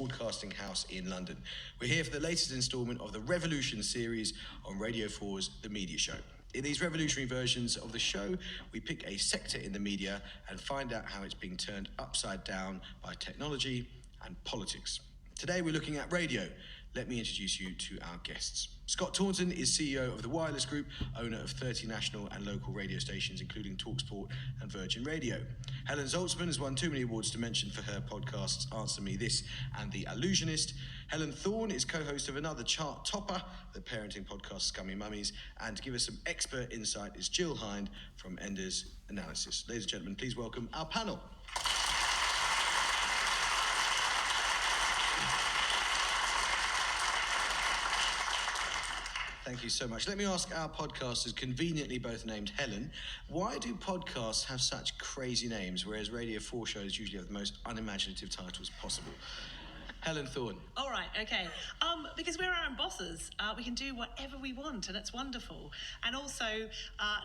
Broadcasting House in London. We're here for the latest instalment of the Revolution series on Radio 4's The Media Show. In these revolutionary versions of the show, we pick a sector in the media and find out how it's being turned upside down by technology and politics. Today we're looking at radio. Let me introduce you to our guests. Scott Taunton is CEO of the Wireless Group, owner of 30 national and local radio stations, including TalkSport and Virgin Radio. Helen Zaltzman has won too many awards to mention for her podcasts Answer Me This and The Allusionist. Helen Thorne is co-host of another chart topper, the parenting podcast Scummy Mummies, and to give us some expert insight is Jill Hind from Enders Analysis. Ladies and gentlemen, please welcome our panel. Thank you so much. Let me ask our podcasters, conveniently both named Helen, why do podcasts have such crazy names, whereas Radio 4 shows usually have the most unimaginative titles possible? Helen Thorne. All right, okay. Because we're our own bosses, we can do whatever we want, and it's wonderful. And also,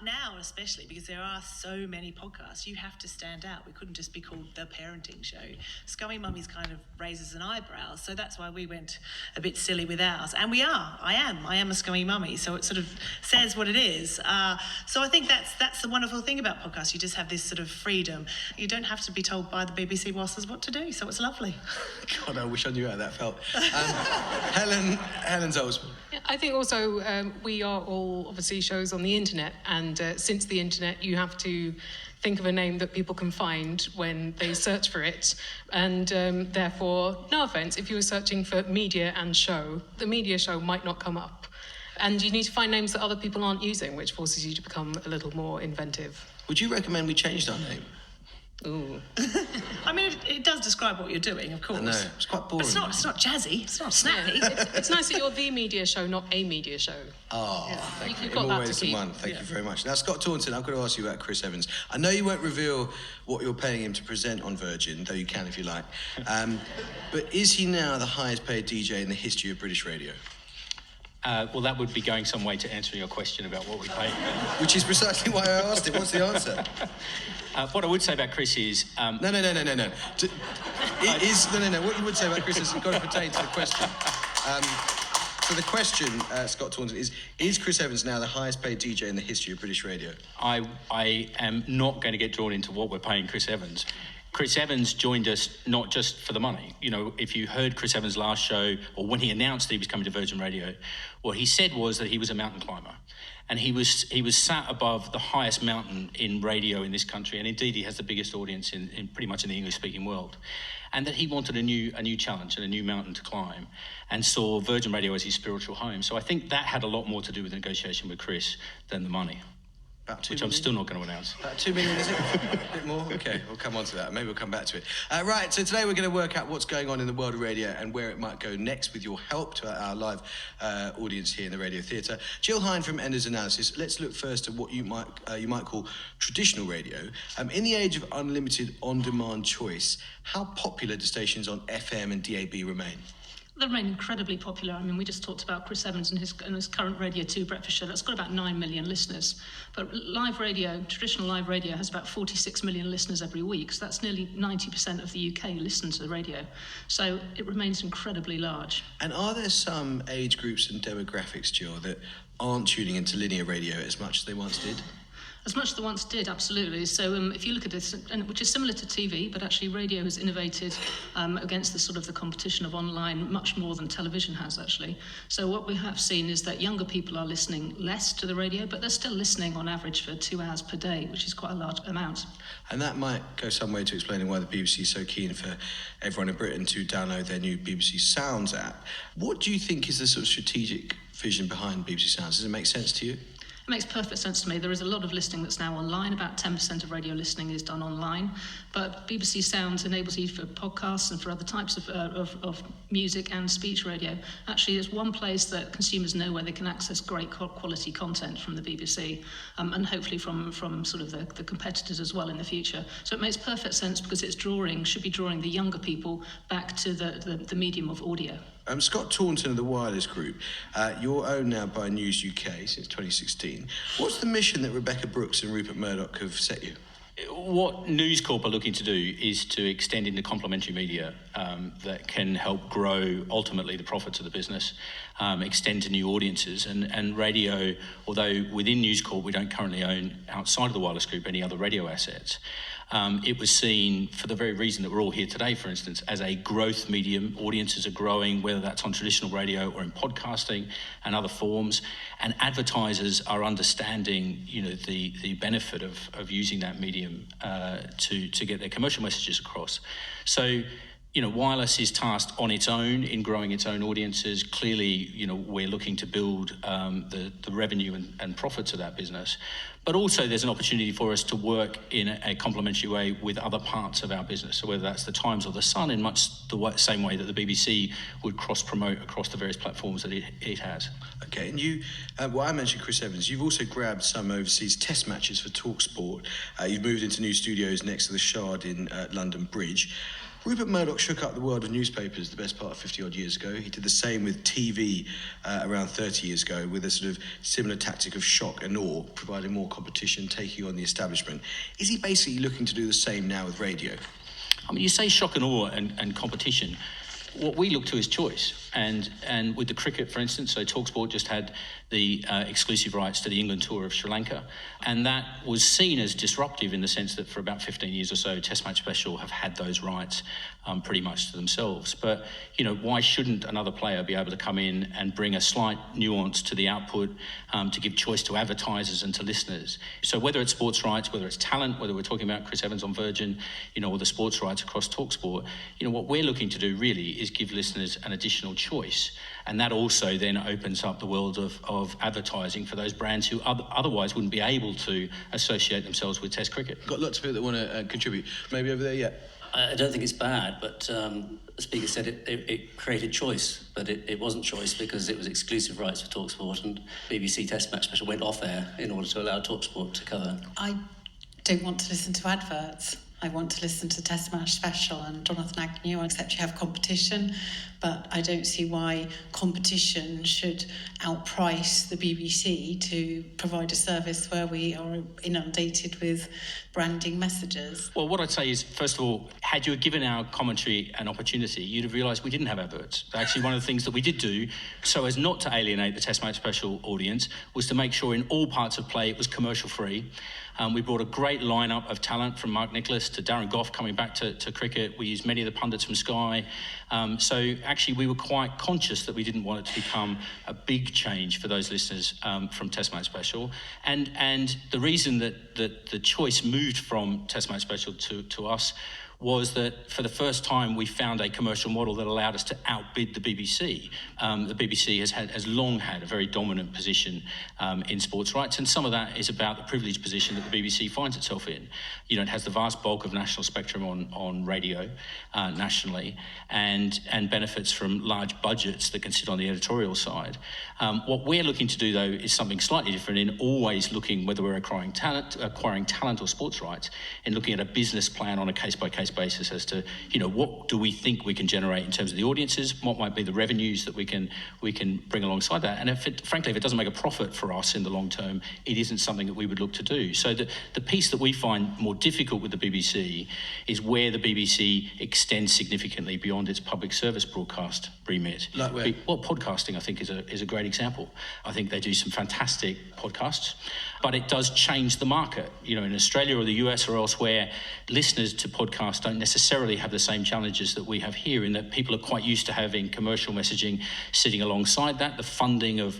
now especially, because there are so many podcasts, you have to stand out. We couldn't just be called The Parenting Show. Scummy Mummies kind of raises an eyebrow, so that's why we went a bit silly with ours. And I am a scummy mummy, so it sort of says what it is. So I think that's the wonderful thing about podcasts. You just have this sort of freedom. You don't have to be told by the BBC bosses what to do, so it's lovely. God, I wish I knew how that felt. Helen Zaltzman. I think also we are all obviously shows on the internet, and since the internet you have to think of a name that people can find when they search for it, and therefore, no offence, if you were searching for media and show, the media show might not come up, and you need to find names that other people aren't using, which forces you to become a little more inventive. Would you recommend we changed our name? Ooh. I mean, it does describe what you're doing, of course. I know, it's quite boring. But it's not jazzy, it's not snappy. It's nice that you're the media show, not a media show. Oh, yeah. Thank you. You've got that to keep. Thank you very much. Now, Scott Taunton, I've got to ask you about Chris Evans. I know you won't reveal what you're paying him to present on Virgin, though you can if you like. But is he now the highest paid DJ in the history of British radio? Well, that would be going some way to answering your question about what we pay. Which is precisely why I asked it. What's the answer? What I would say about Chris is... No. What you would say about Chris has got to pertain to the question. So the question, Scott Taunton, is Chris Evans now the highest paid DJ in the history of British radio? I am not going to get drawn into what we're paying Chris Evans. Chris Evans joined us not just for the money. You know, if you heard Chris Evans' last show, or when he announced that he was coming to Virgin Radio, what he said was that he was a mountain climber. And he was sat above the highest mountain in radio in this country, and indeed he has the biggest audience in pretty much in the English-speaking world. And that he wanted a new challenge and a new mountain to climb, and saw Virgin Radio as his spiritual home. So I think that had a lot more to do with the negotiation with Chris than the money. Which I'm still not going to announce. About 2 million, is it? A bit more? Okay, we'll come on to that. Maybe we'll come back to it. Right, so today we're going to work out what's going on in the world of radio and where it might go next with your help to our live audience here in the Radio Theatre. Jill Hind from Enders Analysis. Let's look first at what you might call traditional radio. In the age of unlimited on-demand choice, how popular do stations on FM and DAB remain? They remain incredibly popular. I mean, we just talked about Chris Evans and his current Radio 2 breakfast show. That's got about 9 million listeners. But live radio, traditional live radio, has about 46 million listeners every week. So that's nearly 90% of the UK listen to the radio. So it remains incredibly large. And are there some age groups and demographics, Jill, that aren't tuning into linear radio as much as they once did? As much as they once did, absolutely. So if you look at this, which is similar to TV, but actually radio has innovated against the sort of the competition of online much more than television has, actually. So what we have seen is that younger people are listening less to the radio, but they're still listening on average for 2 hours per day, which is quite a large amount. And that might go some way to explaining why the BBC is so keen for everyone in Britain to download their new BBC Sounds app. What do you think is the sort of strategic vision behind BBC Sounds? Does it make sense to you? It makes perfect sense to me. There is a lot of listening that's now online. About 10% of radio listening is done online. But BBC Sounds enables you for podcasts and for other types of music and speech radio. Actually, it's one place that consumers know where they can access great quality content from the BBC and hopefully from sort of the competitors as well in the future. So it makes perfect sense because should be drawing the younger people back to the medium of audio. Scott Taunton of the Wireless Group, you're owned now by News UK since 2016. What's the mission that Rebecca Brooks and Rupert Murdoch have set you? What News Corp are looking to do is to extend into complementary media that can help grow ultimately the profits of the business, extend to new audiences, and radio, although within News Corp we don't currently own outside of the wireless group any other radio assets. It was seen, for the very reason that we're all here today, for instance, as a growth medium. Audiences are growing, whether that's on traditional radio or in podcasting and other forms, and advertisers are understanding, the benefit of using that medium to get their commercial messages across. So, wireless is tasked on its own in growing its own audiences. Clearly, we're looking to build the revenue and profits of that business. But also there's an opportunity for us to work in a complementary way with other parts of our business. So whether that's the Times or the Sun, in much the same way that the BBC would cross-promote across the various platforms that it has. Okay, and you, I mentioned Chris Evans. You've also grabbed some overseas test matches for TalkSport. You've moved into new studios next to the Shard in London Bridge. Rupert Murdoch shook up the world of newspapers the best part of 50-odd years ago. He did the same with TV around 30 years ago, with a sort of similar tactic of shock and awe, providing more competition, taking on the establishment. Is he basically looking to do the same now with radio? I mean, you say shock and awe and competition. What we look to is choice. And with the cricket, for instance, so TalkSport just had the exclusive rights to the England tour of Sri Lanka. And that was seen as disruptive in the sense that for about 15 years or so, Test Match Special have had those rights pretty much to themselves. But, why shouldn't another player be able to come in and bring a slight nuance to the output to give choice to advertisers and to listeners? So whether it's sports rights, whether it's talent, whether we're talking about Chris Evans on Virgin, or the sports rights across TalkSport, what we're looking to do really is give listeners an additional choice. And that also then opens up the world of advertising for those brands who otherwise wouldn't be able to associate themselves with Test cricket. Got lots of people that want to contribute. Maybe over there, yeah. I don't think it's bad, but the speaker said it created choice, but it wasn't choice because it was exclusive rights for TalkSport, and BBC Test Match Special went off air in order to allow TalkSport to cover. I don't want to listen to adverts. I want to listen to Test Match Special and Jonathan Agnew, except you have competition, but I don't see why competition should outprice the BBC to provide a service where we are inundated with branding messages. Well, what I'd say is, first of all, had you given our commentary an opportunity, you'd have realised we didn't have adverts. Actually, one of the things that we did do, so as not to alienate the Test Match Special audience, was to make sure in all parts of play it was commercial-free. We brought a great lineup of talent, from Mark Nicholas to Darren Gough coming back to cricket. We used many of the pundits from Sky. So actually we were quite conscious that we didn't want it to become a big change for those listeners from Test Match Special. And the reason that the choice moved from Test Match Special to us was that for the first time we found a commercial model that allowed us to outbid the BBC. The BBC has long had a very dominant position in sports rights, and some of that is about the privileged position that the BBC finds itself in. It has the vast bulk of national spectrum on radio nationally, and benefits from large budgets that can sit on the editorial side. What we're looking to do, though, is something slightly different in always looking, whether we're acquiring talent or sports rights, in looking at a business plan on a case-by-case basis as to, what do we think we can generate in terms of the audiences, what might be the revenues that we can bring alongside that. And if it doesn't make a profit for us in the long term, it isn't something that we would look to do. So the piece that we find more difficult with the BBC is where the BBC extends significantly beyond its public service broadcast remit. Like where? Well, podcasting, I think, is a great example. I think they do some fantastic podcasts, but it does change the market. In Australia or the US or elsewhere, listeners to podcasts don't necessarily have the same challenges that we have here, in that people are quite used to having commercial messaging sitting alongside that. The funding of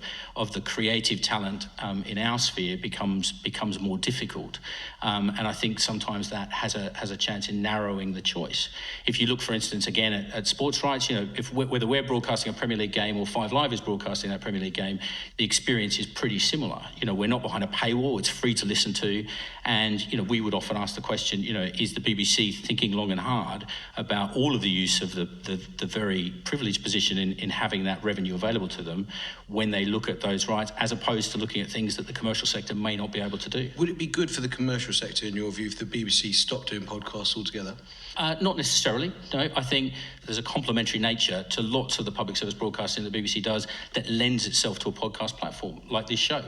the creative talent in our sphere becomes more difficult, and I think sometimes that has a chance in narrowing the choice. If you look, for instance, again at sports rights, whether we're broadcasting a Premier League game or 5 Live is broadcasting that Premier League game, the experience is pretty similar. We're not behind a paywall; it's free to listen to, and we would often ask the question, is the BBC thinking long and hard about all of the use of the very privileged position in having that revenue available to them when they look at those rights, as opposed to looking at things that the commercial sector may not be able to do? Would it be good for the commercial sector, in your view, if the BBC stopped doing podcasts altogether? Not necessarily, no. I think there's a complementary nature to lots of the public service broadcasting the BBC does that lends itself to a podcast platform like this show.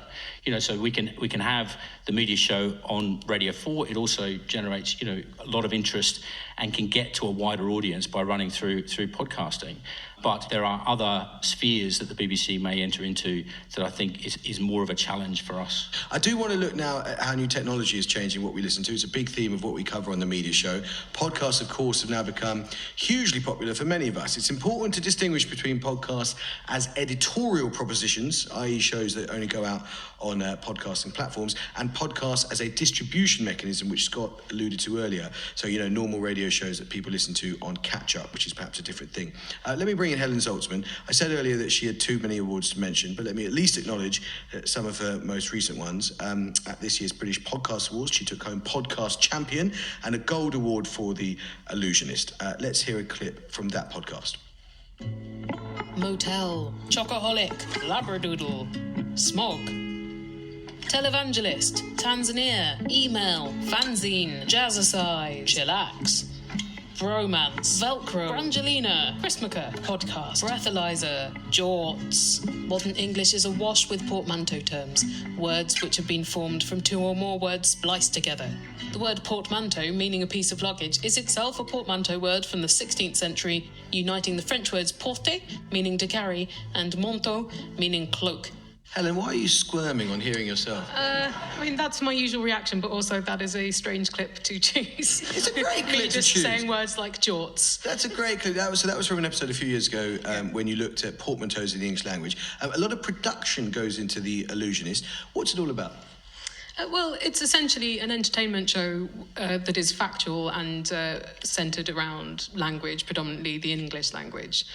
So we can we can have the media show on Radio 4, it also generates, a lot of interest and can get to a wider audience by running through podcasting. But there are other spheres that the BBC may enter into that I think is more of a challenge for us. I do want to look now at how new technology is changing what we listen to. It's a big theme of what we cover on the media show. Podcasts, of course, have now become hugely popular for many of us. It's important to distinguish between podcasts as editorial propositions, i.e. shows that only go out on podcasting platforms, and podcasts as a distribution mechanism, which Scott alluded to earlier. So, normal radio shows that people listen to on catch-up, which is perhaps a different thing. Let me bring in Helen Zaltzman. I said earlier that she had too many awards to mention, but let me at least acknowledge some of her most recent ones. At this year's British Podcast Awards, she took home Podcast Champion and a Gold Award for The Illusionist. Let's hear a clip from that podcast. Motel, Chocoholic, Labradoodle, Smog, Televangelist, Tanzania, Email, Fanzine, Jazzercise, Chillax, Bromance, Velcro, Brangelina, Christmaker, Podcast, Breathalyzer, Jorts. Modern English is awash with portmanteau terms, words which have been formed from two or more words spliced together. The word portmanteau, meaning a piece of luggage, is itself a portmanteau word from the 16th century, uniting the French words porter, meaning to carry, and manteau, meaning cloak. Helen, why are you squirming on hearing yourself? That's my usual reaction, but also that is a strange clip to choose. It's a great clip to just choose. saying words like jorts. That's a great clip. That was from an episode a few years ago when you looked at portmanteaus in the English language. A lot of production goes into The Illusionist. What's it all about? Well, it's essentially an entertainment show that is factual and centred around language, predominantly the English language.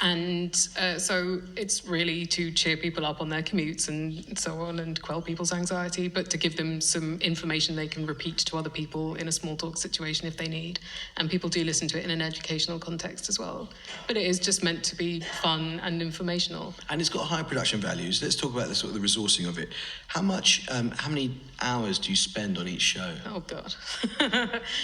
And so it's really to cheer people up on their commutes and so on and quell people's anxiety, but to give them some information they can repeat to other people in a small talk situation if they need. And people do listen to it in an educational context as well. But it is just meant to be fun and informational. And it's got high production values. Let's talk about the resourcing of it. How many hours do you spend on each show? Oh, God.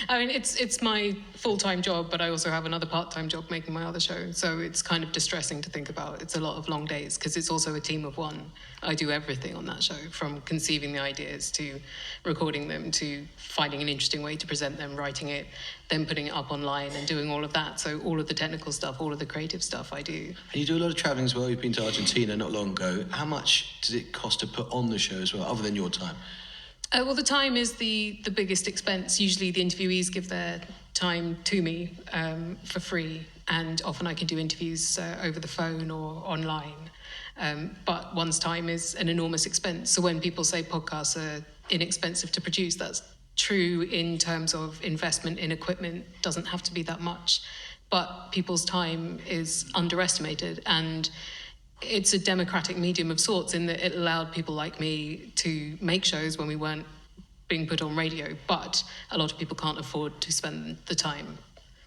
I mean, it's my full-time job, but I also have another part-time job making my other show. So it's kind of distressing to think about. It's a lot of long days because it's also a team of one. I do everything on that show, from conceiving the ideas to recording them to finding an interesting way to present them, writing it, then putting it up online and doing all of that. So all of the technical stuff, all of the creative stuff I do. And you do a lot of travelling as well. You've been to Argentina not long ago. How much does it cost to put on the show as well, other than your time? Well, the time is the biggest expense. Usually the interviewees give their time to me for free, and often I can do interviews over the phone or online. But one's time is an enormous expense. So when people say podcasts are inexpensive to produce, that's true in terms of investment in equipment. Doesn't have to be that much. But people's time is underestimated, and it's a democratic medium of sorts in that it allowed people like me to make shows when we weren't being put on radio, but a lot of people can't afford to spend the time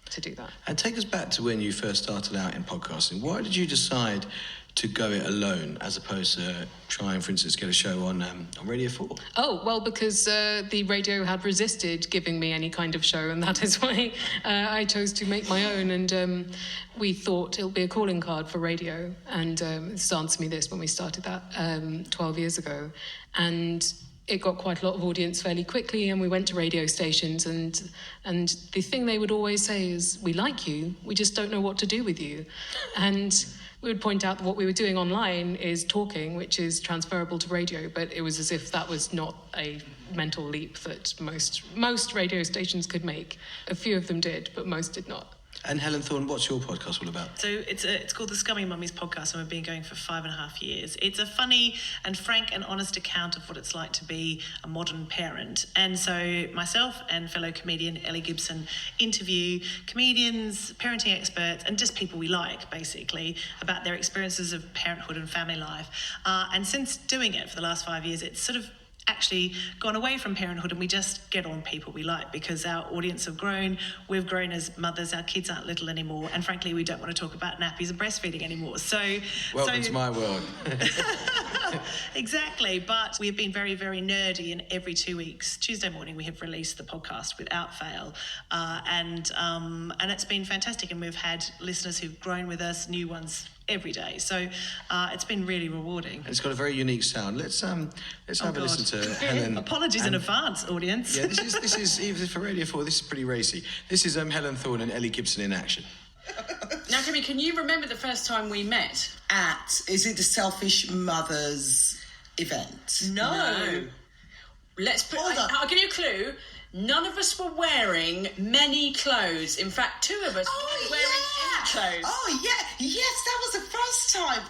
to do that. And take us back to when you first started out in podcasting. Why did you decide to go it alone as opposed to trying, for instance, get a show on Radio 4? Oh, well, because the radio had resisted giving me any kind of show, and that is why I chose to make my own. And we thought it'll be a calling card for radio. And it's Answer Me This when we started that 12 years ago. And it got quite a lot of audience fairly quickly, and we went to radio stations, and the thing they would always say is, we like you, we just don't know what to do with you. And we would point out that what we were doing online is talking, which is transferable to radio, but it was as if that was not a mental leap that most radio stations could make. A few of them did, but most did not. And Helen Thorne, what's your podcast all about? So it's called the Scummy Mummies Podcast, and we've been going for 5.5 years. It's a funny and frank and honest account of what it's like to be a modern parent. And so myself and fellow comedian Ellie Gibson interview comedians, parenting experts, and just people we like, basically, about their experiences of parenthood and family life. And since doing it for the last 5 years, it's sort of actually gone away from parenthood, and we just get on people we like because our audience have grown, we've grown as mothers, our kids aren't little anymore, and frankly we don't want to talk about nappies and breastfeeding anymore. So Welcome to my world. Exactly, but we've been very, very nerdy, and every 2 weeks, Tuesday morning, we have released the podcast without fail, and it's been fantastic, and we've had listeners who've grown with us, new ones every day, so it's been really rewarding. It's got a very unique sound. Let's have a listen to Helen. Apologies in advance, audience. Yeah, this is even for Radio 4. This is pretty racy. This is Helen Thorne and Ellie Gibson in action. Now, Jimmy, can you remember the first time we met? Is it the Selfish Mothers event? No. Let's put. Hold on. I'll give you a clue. None of us were wearing many clothes. In fact, two of us weren't wearing any clothes. Oh, yeah. Yes, that was the first time.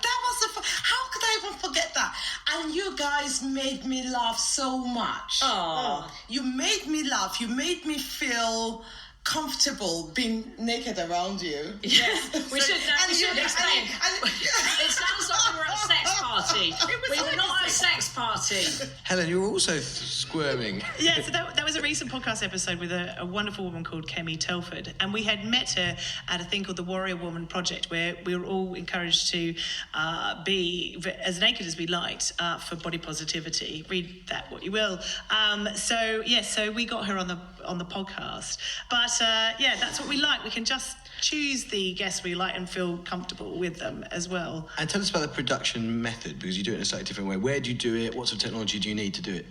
How could I even forget that? And you guys made me laugh so much. Aw. You made me laugh. You made me feel comfortable being naked around you. Yes, we should explain. It sounds like we were at a sex party. We were not at a sex party. Helen, you were also squirming. Yeah, so that was a recent podcast episode with a wonderful woman called Kemi Telford, and we had met her at a thing called the Warrior Woman Project, where we were all encouraged to be as naked as we liked for body positivity. Read that what you will. So we got her on the podcast, but that's what we like. We can just choose the guests we like and feel comfortable with them as well. And tell us about the production method, because you do it in a slightly different way. Where do you do it? What sort of technology do you need to do it?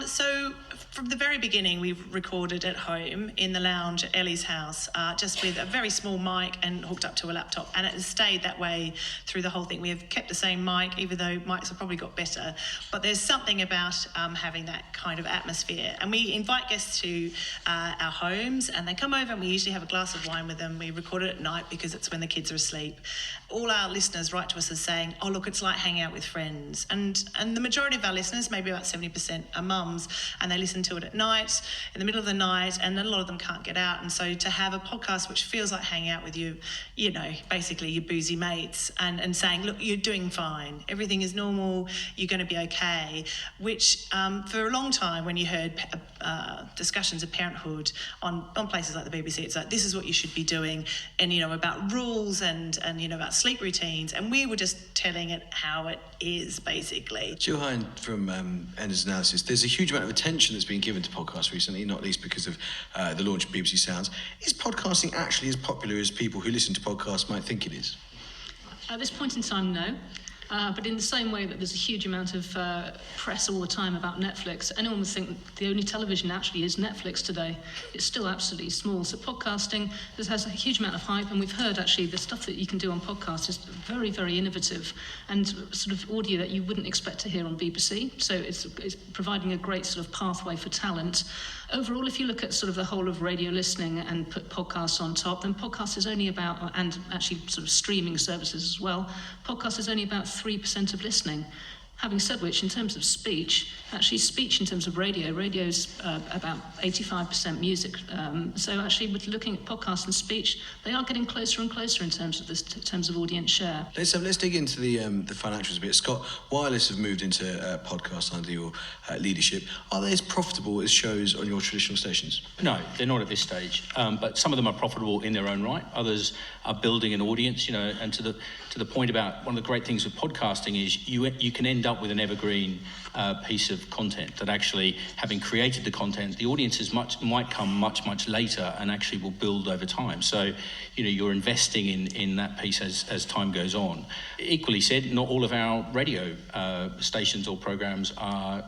So from the very beginning, we've recorded at home in the lounge at Ellie's house, just with a very small mic and hooked up to a laptop. And it has stayed that way through the whole thing. We have kept the same mic, even though mics have probably got better. But there's something about having that kind of atmosphere. And we invite guests to our homes, and they come over, and we usually have a glass of wine with them. We record it at night because it's when the kids are asleep. All our listeners write to us as saying, oh, look, it's like hanging out with friends. And the majority of our listeners, maybe about 70%, are mums, and they listen to it at night, in the middle of the night, and a lot of them can't get out. And so to have a podcast which feels like hanging out with you, basically your boozy mates, and saying, look, you're doing fine, everything is normal, you're going to be okay, which for a long time, when you heard discussions of parenthood on places like the BBC, it's like, this is what you should be doing, and about rules and about sleep routines, and we were just telling it how it is, basically. Jill Hine from Enders Analysis, there's a huge amount of attention that's been given to podcasts recently, not least because of the launch of BBC Sounds. Is podcasting actually as popular as people who listen to podcasts might think it is? At this point in time, no. But in the same way that there's a huge amount of press all the time about Netflix, anyone would think the only television actually is Netflix today. It's still absolutely small. So podcasting has a huge amount of hype, and we've heard actually the stuff that you can do on podcasts is very, very innovative and sort of audio that you wouldn't expect to hear on BBC. So it's providing a great sort of pathway for talent. Overall, if you look at sort of the whole of radio listening and put podcasts on top, then podcast is only about, and actually sort of streaming services as well, podcast is only about 3% of listening. Having said which, in terms of speech in terms of radio's about 85% music. So actually, with looking at podcasts and speech, they are getting closer and closer in terms of audience share. Let's dig into the financials a bit. Scott, Wireless have moved into podcasts under your leadership. Are they as profitable as shows on your traditional stations? No, they're not at this stage. But some of them are profitable in their own right. Others are building an audience. And to the point about one of the great things with podcasting is you can end up with an evergreen piece of content that actually, having created the content, the audiences might come much later and actually will build over time. So, you're investing in that piece as time goes on. Equally said, not all of our radio stations or programs are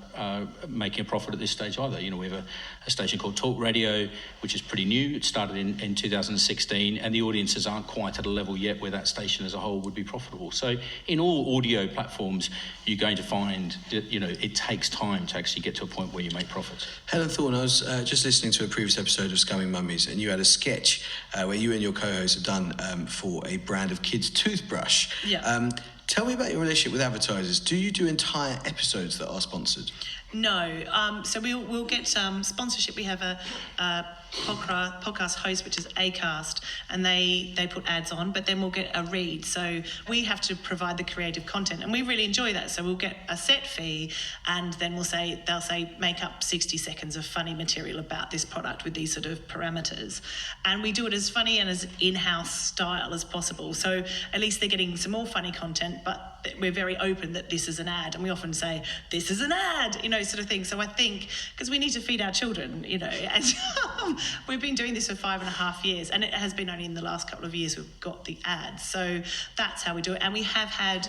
making a profit at this stage either. We have a station called Talk Radio, which is pretty new. It started in 2016, and the audiences aren't quite at a level yet where that station as a whole would be profitable. So in all audio platforms, you're going to find that, it takes time to actually get to a point where you make profits. Helen Thorne, I was just listening to a previous episode of Scumming Mummies, and you had a sketch where you and your co-host have done for a brand of kids' toothbrush. Yeah. Tell me about your relationship with advertisers. Do you do entire episodes that are sponsored? No. So we'll get sponsorship. We have a podcast host, which is Acast, and they put ads on, but then we'll get a read. So we have to provide the creative content, and we really enjoy that. So we'll get a set fee, and then they'll say make up 60 seconds of funny material about this product with these sort of parameters, and we do it as funny and as in-house style as possible. So at least they're getting some more funny content, but we're very open that this is an ad, and we often say, this is an ad, you know, sort of thing. So I think, because we need to feed our children, you know, and we've been doing this for 5.5 years, and it has been only in the last couple of years we've got the ads. So that's how we do it. And we have had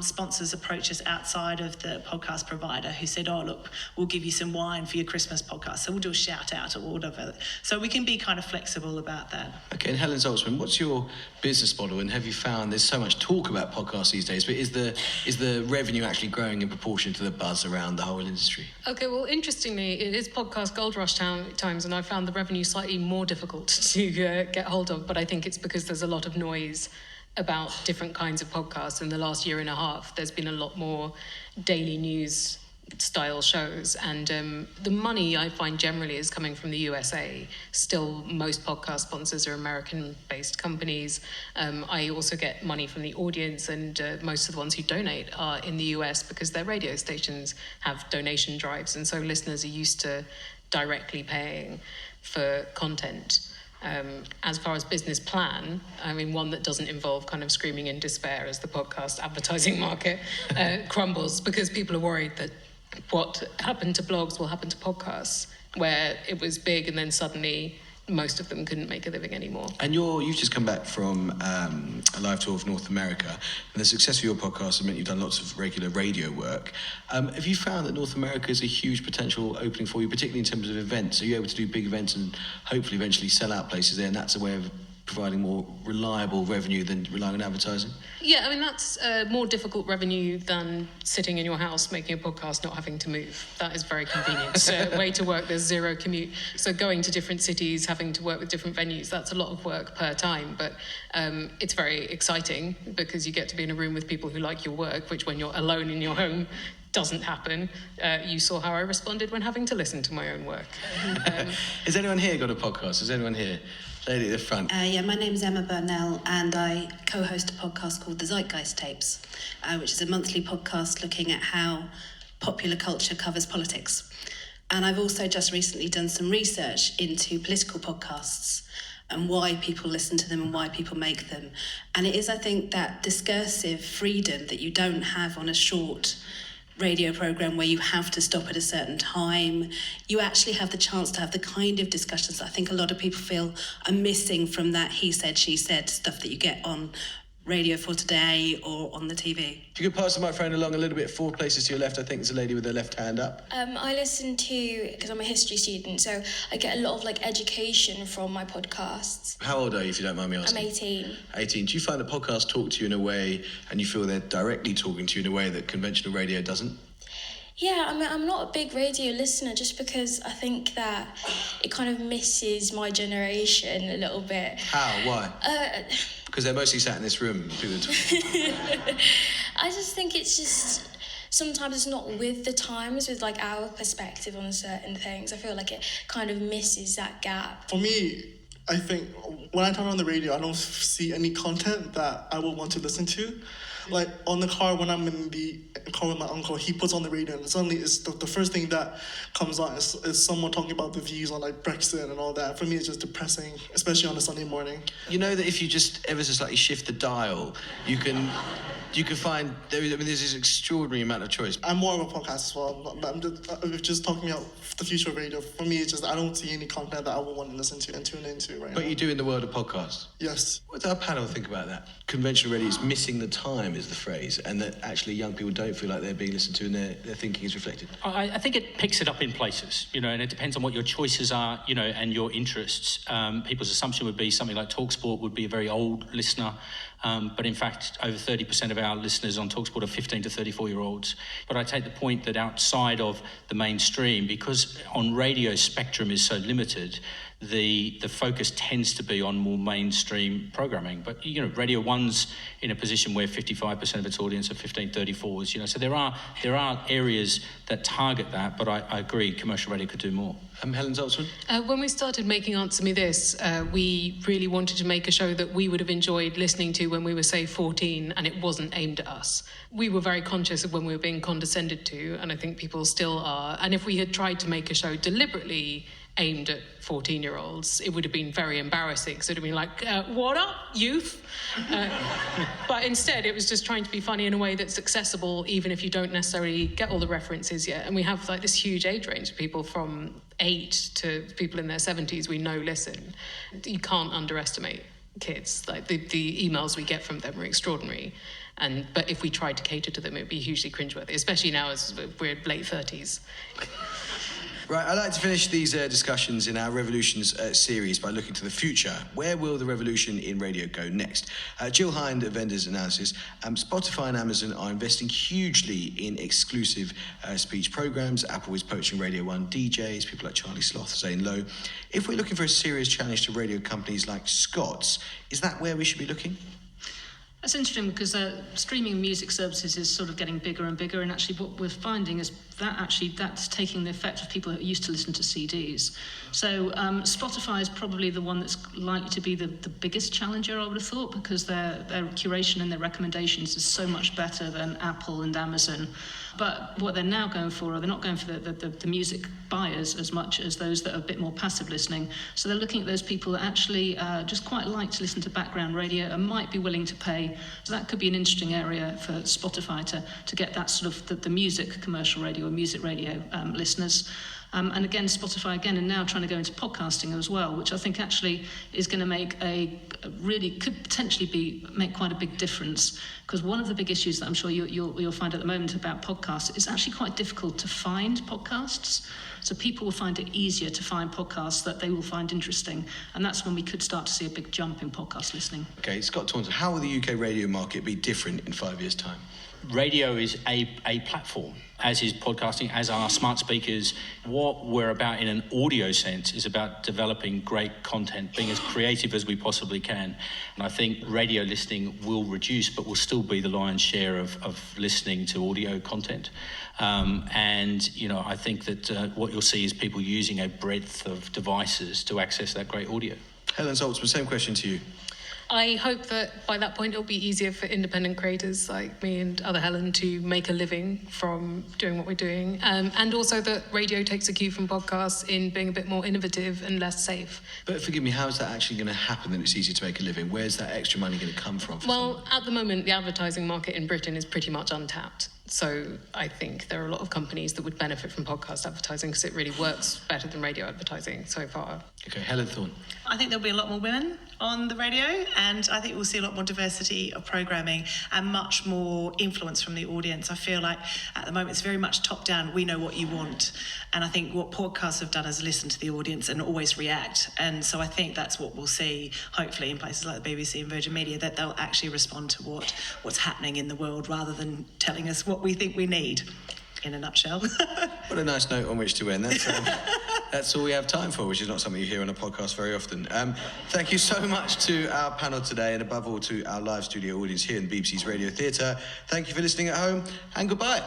sponsors approach us outside of the podcast provider who said, oh, look, we'll give you some wine for your Christmas podcast. So we'll do a shout out or whatever. So we can be kind of flexible about that. Okay, and Helen Zaltzman, what's your business model, and have you found there's so much talk about podcasts these days, but is the revenue actually growing in proportion to the buzz around the whole industry? Okay, well, interestingly, it is podcast gold rush times, and I found the revenue slightly more difficult to get hold of, but I think it's because there's a lot of noise about different kinds of podcasts. In the last year and a half, there's been a lot more daily news style shows, and the money I find generally is coming from the USA. Still, most podcast sponsors are American-based companies. I also get money from the audience, and most of the ones who donate are in the US because their radio stations have donation drives, and so listeners are used to directly paying for content. As far as business plan, I mean, one that doesn't involve kind of screaming in despair as the podcast advertising market crumbles, because people are worried that what happened to blogs will happen to podcasts, where it was big and then suddenly most of them couldn't make a living anymore. And you've just come back from a live tour of North America, and the success of your podcast has meant you've done lots of regular radio work. Have you found that North America is a huge potential opening for you, particularly in terms of events? Are you able to do big events and hopefully eventually sell out places there, and that's a way of providing more reliable revenue than relying on advertising? Yeah, I mean, that's more difficult revenue than sitting in your house making a podcast, not having to move. That is very convenient. So way to work, there's zero commute. So going to different cities, having to work with different venues, that's a lot of work per time. But it's very exciting because you get to be in a room with people who like your work, which when you're alone in your home doesn't happen. You saw how I responded when having to listen to my own work. Has anyone here got a podcast? Is anyone here? Lady at the front. Yeah, my name's Emma Burnell, and I co-host a podcast called The Zeitgeist Tapes, which is a monthly podcast looking at how popular culture covers politics. And I've also just recently done some research into political podcasts and why people listen to them and why people make them. And it is, I think, that discursive freedom that you don't have on a short radio program where you have to stop at a certain time. You actually have the chance to have the kind of discussions that I think a lot of people feel are missing from that he said, she said stuff that you get on Radio 4 Today or on the TV. If you could pass the microphone along a little bit, 4 places to your left, I think there's a lady with her left hand up. I listen to, because I'm a history student, so I get a lot of education from my podcasts. How old are you, if you don't mind me asking? I'm 18. 18. Do you find the podcast talk to you in a way, and you feel they're directly talking to you in a way that conventional radio doesn't? Yeah, I'm not a big radio listener just because I think that it kind of misses my generation a little bit. How? Why? Because they're mostly sat in this room. I just think it's just sometimes it's not with the times, with our perspective on certain things. I feel like it kind of misses that gap. For me, I think when I turn on the radio, I don't see any content that I will want to listen to. Like on the car, when I'm in the car with my uncle, he puts on the radio and suddenly it's the first thing that comes on is someone talking about the views on Brexit and all that. For me, it's just depressing, especially on a Sunday morning. You know that if you just ever so slightly shift the dial, you can find there's this extraordinary amount of choice. I'm more of a podcast as well. I'm just talking about the future of radio. For me, it's just I don't see any content that I would want to listen to and tune into right now. But you do in the world of podcasts? Yes. What does our panel think about that? Conventional radio is missing the time, is the phrase, and that actually young people don't feel like they're being listened to and their thinking is reflected. I think it picks it up in places, and it depends on what your choices are, and your interests. People's assumption would be something like TalkSport would be a very old listener. But in fact, over 30% of our listeners on TalkSport are 15 to 34-year-olds. But I take the point that outside of the mainstream, because on radio spectrum is so limited, the focus tends to be on more mainstream programming. But, Radio 1's in a position where 55% of its audience are 15-34s, so there are areas that target that, but I agree, commercial radio could do more. Helen Zaltzman? When we started making Answer Me This, we really wanted to make a show that we would have enjoyed listening to when we were, say, 14, and it wasn't aimed at us. We were very conscious of when we were being condescended to, and I think people still are. And if we had tried to make a show deliberately aimed at 14-year-olds, it would have been very embarrassing. So it would have been like, what up, youth? But instead, it was just trying to be funny in a way that's accessible, even if you don't necessarily get all the references yet. And we have like this huge age range of people from 8 to people in their 70s we know listen. You can't underestimate kids. Like the emails we get from them are extraordinary. But if we tried to cater to them, it would be hugely cringeworthy, especially now as we're late 30s. Right, I'd like to finish these discussions in our Revolutions series by looking to the future. Where will the revolution in radio go next? Jill Hind at Vendors Analysis. Spotify and Amazon are investing hugely in exclusive speech programs. Apple is poaching Radio 1 DJs, people like Charlie Sloth, Zane Lowe. If we're looking for a serious challenge to radio companies like Scott's, is that where we should be looking? That's interesting because streaming music services is sort of getting bigger and bigger, and actually what we're finding is that's taking the effect of people who used to listen to CDs. So Spotify is probably the one that's likely to be the biggest challenger, I would have thought, because their curation and their recommendations is so much better than Apple and Amazon. But what they're now going for, they're not going for the music buyers as much as those that are a bit more passive listening. So they're looking at those people that actually just quite like to listen to background radio and might be willing to pay. So that could be an interesting area for Spotify to get that sort of the music commercial radio or music radio listeners. And again, Spotify again are now trying to go into podcasting as well, which I think actually is going to make could potentially make quite a big difference. Because one of the big issues that I'm sure you'll find at the moment about podcasts is actually quite difficult to find podcasts. So people will find it easier to find podcasts that they will find interesting. And that's when we could start to see a big jump in podcast listening. Okay, Scott Taunton, how will the UK radio market be different in 5 years' time? Radio is a platform, as is podcasting, as are smart speakers. What we're about in an audio sense is about developing great content, being as creative as we possibly can. And I think radio listening will reduce, but will still be the lion's share of listening to audio content. I think that what you'll see is people using a breadth of devices to access that great audio. Helen Zaltzman, same question to you. I hope that by that point it'll be easier for independent creators like me and other Helen to make a living from doing what we're doing, and also that radio takes a cue from podcasts in being a bit more innovative and less safe. But forgive me, how is that actually going to happen that it's easier to make a living? Where's that extra money going to come from? Well, at the moment, the advertising market in Britain is pretty much untapped. So I think there are a lot of companies that would benefit from podcast advertising because it really works better than radio advertising so far. Okay, Helen Thorne. I think there'll be a lot more women on the radio, and I think we'll see a lot more diversity of programming and much more influence from the audience. I feel like at the moment it's very much top down, we know what you want. And I think what podcasts have done is listen to the audience and always react. And so I think that's what we'll see, hopefully, in places like the BBC and Virgin Media, that they'll actually respond to what's happening in the world rather than telling us what we think we need, in a nutshell. What a nice note on which to end. That's all we have time for, which is not something you hear on a podcast very often. Thank you so much to our panel today, and above all to our live studio audience here in BBC's Radio Theatre. Thank you for listening at home, and goodbye.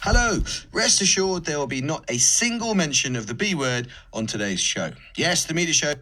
Hello. Rest assured there will be not a single mention of the B word on today's show. Yes, the media show